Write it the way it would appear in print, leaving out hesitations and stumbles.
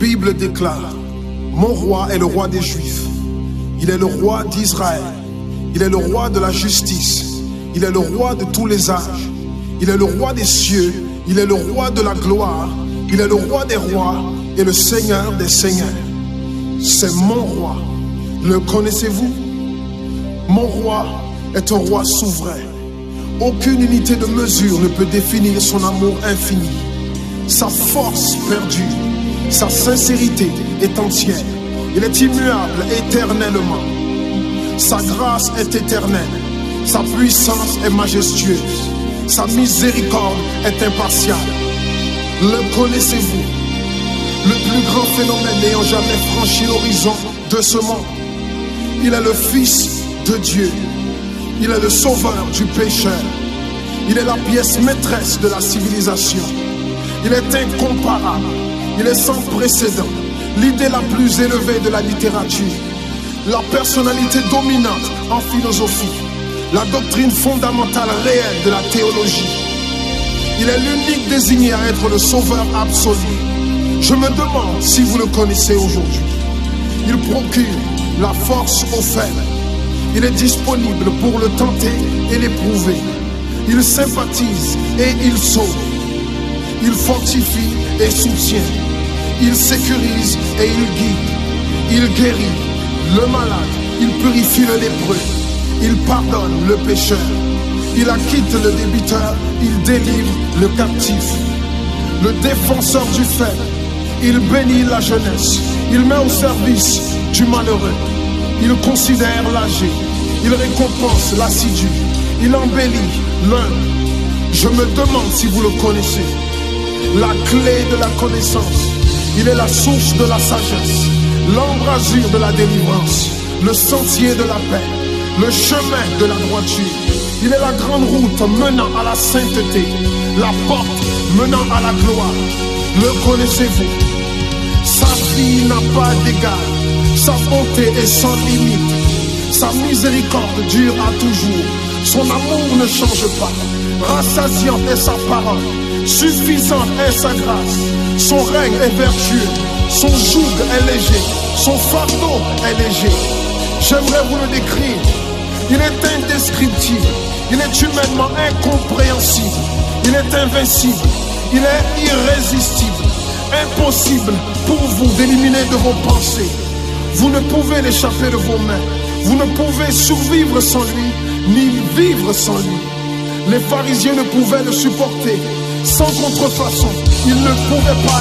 Bible déclare: mon roi est le roi des Juifs. Il est le roi d'Israël. Il est le roi de la justice. Il est le roi de tous les âges. Il est le roi des cieux. Il est le roi de la gloire. Il est le roi des rois et le Seigneur des seigneurs. C'est mon roi. Le connaissez-vous? Mon roi est un roi souverain. Aucune unité de mesure ne peut définir son amour infini. Sa force perdue, sa sincérité est entière. Il est immuable éternellement. Sa grâce est éternelle. Sa puissance est majestueuse. Sa miséricorde est impartiale. Le connaissez-vous? Le plus grand phénomène n'ayant jamais franchi l'horizon de ce monde. Il est le Fils de Dieu. Il est le sauveur du pécheur. Il est la pièce maîtresse de la civilisation. Il est incomparable. Il est sans précédent. L'idée la plus élevée de la littérature. La personnalité dominante en philosophie. La doctrine fondamentale réelle de la théologie. Il est l'unique désigné à être le sauveur absolu. Je me demande si vous le connaissez aujourd'hui. Il procure la force aux faibles. Il est disponible pour le tenter et l'éprouver. Il sympathise et il sauve. Il fortifie et soutient. Il sécurise et il guide. Il guérit le malade. Il purifie le lépreux. Il pardonne le pécheur. Il acquitte le débiteur. Il délivre le captif. Le défenseur du faible. Il bénit la jeunesse. Il met au service du malheureux. Il considère l'âgé. Il récompense l'assidu. Il embellit l'humble. Je me demande si vous le connaissez. La clé de la connaissance. Il est la source de la sagesse. L'embrasure de la délivrance. Le sentier de la paix. Le chemin de la droiture. Il est la grande route menant à la sainteté. La porte menant à la gloire. Le connaissez-vous? Sa vie n'a pas d'égal. Sa bonté est sans limite. Sa miséricorde dure à toujours. Son amour ne change pas. Rassasiante est sa parole. Suffisante est sa grâce. Son règne est vertueux. Son joug est léger. Son fardeau est léger. J'aimerais vous le décrire. Il est indescriptible. Il est humainement incompréhensible. Il est invincible. Il est irrésistible. Impossible pour vous d'éliminer de vos pensées. Vous ne pouvez l'échapper de vos mains. Vous ne pouvez survivre sans lui, ni vivre sans lui. Les pharisiens ne pouvaient le supporter. Sans contrefaçon, ils ne pouvaient pas